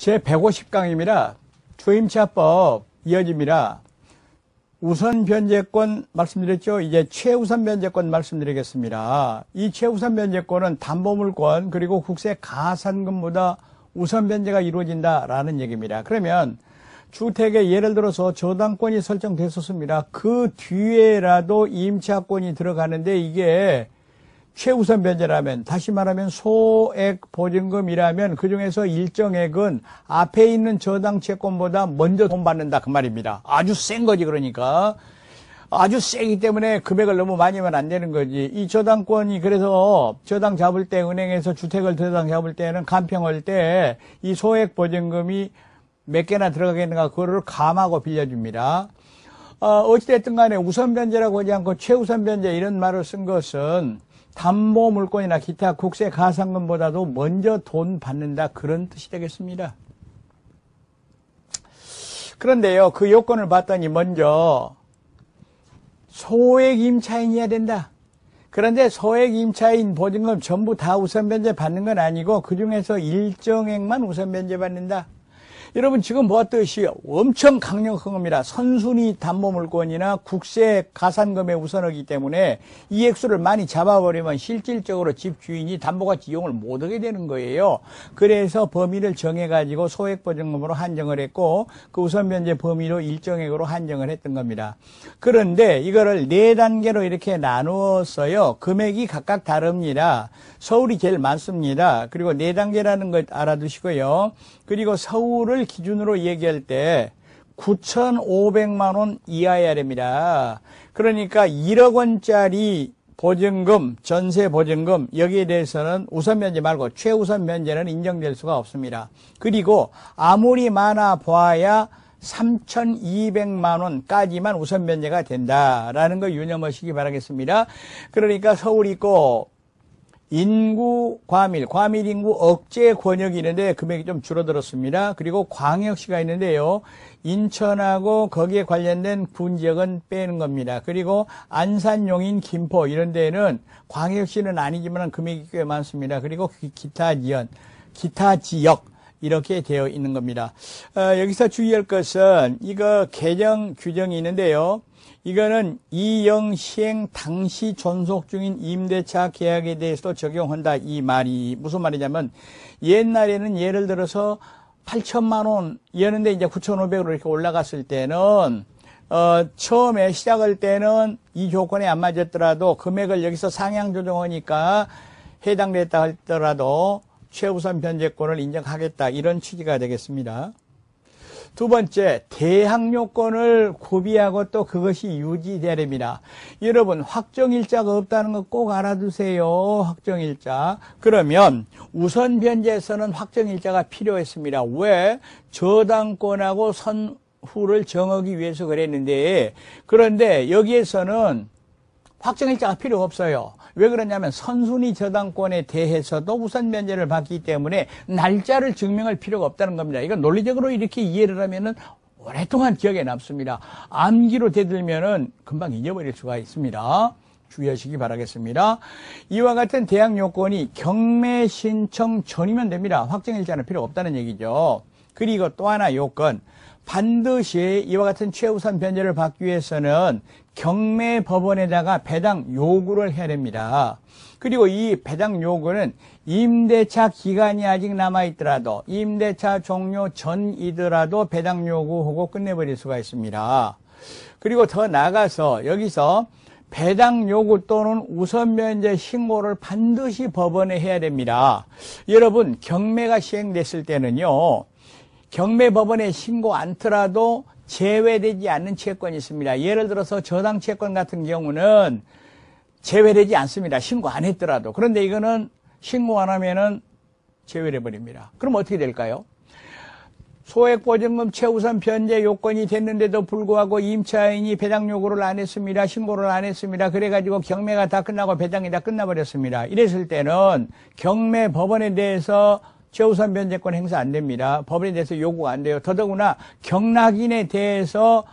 제 150강입니다. 주임차법 이어집니다. 우선 변제권 말씀드렸죠. 이제 최우선 변제권 말씀드리겠습니다. 이 최우선 변제권은 담보물권 그리고 국세 가산금보다 우선 변제가 이루어진다라는 얘기입니다. 그러면 주택에 예를 들어서 저당권이 설정됐었습니다. 그 뒤에라도 임차권이 들어가는데 이게 최우선 변제라면, 다시 말하면 소액 보증금이라면 그중에서 일정액은 앞에 있는 저당 채권보다 먼저 돈 받는다 그 말입니다. 아주 센 거지. 그러니까 아주 세기 때문에 금액을 너무 많이 하면 안 되는 거지. 이 저당권이 그래서 저당 잡을 때 은행에서 주택을 저당 잡을 때는 간평할 때 이 소액 보증금이 몇 개나 들어가겠는가 그거를 감하고 빌려줍니다. 어찌됐든 간에 우선 변제라고 하지 않고 최우선 변제 이런 말을 쓴 것은 담보 물권이나 기타 국세 가산금보다도 먼저 돈 받는다 그런 뜻이 되겠습니다. 그런데요, 그 요건을 봤더니 먼저 소액 임차인이어야 된다. 그런데 소액 임차인 보증금 전부 다 우선 변제 받는 건 아니고 그중에서 일정액만 우선 변제 받는다. 여러분 지금 보았듯이 엄청 강력한 겁니다. 선순위 담보물권이나 국세 가산금의 우선이기 때문에 이 액수를 많이 잡아버리면 실질적으로 집주인이 담보가치 이용을 못하게 되는 거예요. 그래서 범위를 정해가지고 소액보증금으로 한정을 했고 그 우선변제 범위로 일정액으로 한정을 했던 겁니다. 그런데 이거를 4단계로 이렇게 나누었어요. 금액이 각각 다릅니다. 서울이 제일 많습니다. 그리고 4단계라는 것 알아두시고요. 그리고 서울을 기준으로 얘기할 때 9,500만 원 이하여야 됩니다. 그러니까 1억 원짜리 보증금, 전세 보증금 여기에 대해서는 우선 변제 말고 최우선 변제는 인정될 수가 없습니다. 그리고 아무리 많아 봐야 3,200만 원까지만 우선 변제가 된다라는 거 유념하시기 바라겠습니다. 그러니까 서울 있고 인구 과밀 인구 억제 권역이 있는데 금액이 좀 줄어들었습니다. 그리고 광역시가 있는데요. 인천하고 거기에 관련된 군지역은 빼는 겁니다. 그리고 안산, 용인, 김포 이런 데는 광역시는 아니지만 금액이 꽤 많습니다. 그리고 기타 지역 이렇게 되어 있는 겁니다. 여기서 주의할 것은 이거 개정 규정이 있는데요. 이거는 이영 시행 당시 존속 중인 임대차 계약에 대해서도 적용한다. 이 말이 무슨 말이냐면 옛날에는 예를 들어서 8천만 원이었는데 이제 9,500으로 이렇게 올라갔을 때는 처음에 시작할 때는 이 조건에 안 맞았더라도 금액을 여기서 상향 조정하니까 해당됐다 하더라도 최우선 변제권을 인정하겠다. 이런 취지가 되겠습니다. 두 번째, 대항 요건을 구비하고 또 그것이 유지돼야 됩니다. 여러분, 확정일자가 없다는 거 꼭 알아두세요. 확정일자. 그러면 우선 변제에서는 확정일자가 필요했습니다. 왜? 저당권하고 선후를 정하기 위해서 그랬는데, 그런데 여기에서는 확정일자가 필요 없어요. 왜 그러냐면 선순위 저당권에 대해서도 우선 변제를 받기 때문에 날짜를 증명할 필요가 없다는 겁니다. 이건 논리적으로 이렇게 이해를 하면은 오랫동안 기억에 남습니다. 암기로 되들면은 금방 잊어버릴 수가 있습니다. 주의하시기 바라겠습니다. 이와 같은 대항 요건이 경매 신청 전이면 됩니다. 확정일자는 필요 없다는 얘기죠. 그리고 또 하나 요건. 반드시 이와 같은 최우선 변제를 받기 위해서는 경매 법원에다가 배당 요구를 해야 됩니다. 그리고 이 배당 요구는 임대차 기간이 아직 남아있더라도 임대차 종료 전이더라도 배당 요구하고 끝내버릴 수가 있습니다. 그리고 더 나아가서 여기서 배당 요구 또는 우선 변제 신고를 반드시 법원에 해야 됩니다. 여러분 경매가 시행됐을 때는요. 경매 법원에 신고 않더라도 제외되지 않는 채권이 있습니다. 예를 들어서 저당 채권 같은 경우는 제외되지 않습니다. 신고 안 했더라도. 그런데 이거는 신고 안 하면은 제외돼 버립니다. 그럼 어떻게 될까요? 소액보증금 최우선 변제 요건이 됐는데도 불구하고 임차인이 배당 요구를 안 했습니다. 신고를 안 했습니다. 그래가지고 경매가 다 끝나고 배당이 다 끝나버렸습니다. 이랬을 때는 경매 법원에 대해서 최우선 변제권 행사 안 됩니다. 법원에 대해서 요구가 안 돼요. 더더구나 경락인에 대해서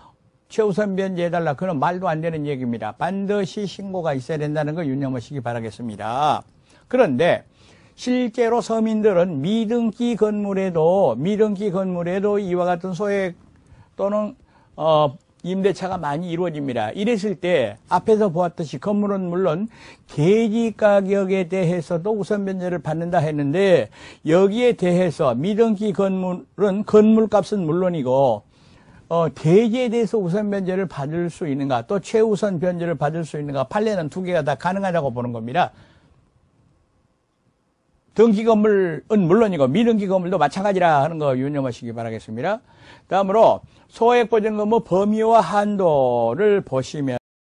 최우선 변제해달라. 그건 말도 안 되는 얘기입니다. 반드시 신고가 있어야 된다는 걸 유념하시기 바라겠습니다. 그런데 실제로 서민들은 미등기 건물에도 이와 같은 소액 또는 임대차가 많이 이루어집니다. 이랬을 때 앞에서 보았듯이 건물은 물론 대지 가격에 대해서도 우선 변제를 받는다 했는데, 여기에 대해서 미등기 건물은 건물값은 물론이고 대지에 대해서 우선 변제를 받을 수 있는가, 또 최우선 변제를 받을 수 있는가, 판례는 두 개가 다 가능하다고 보는 겁니다. 등기 건물은 물론이고 미등기 건물도 마찬가지라 하는 거 유념하시기 바라겠습니다. 다음으로 소액보증금의 범위와 한도를 보시면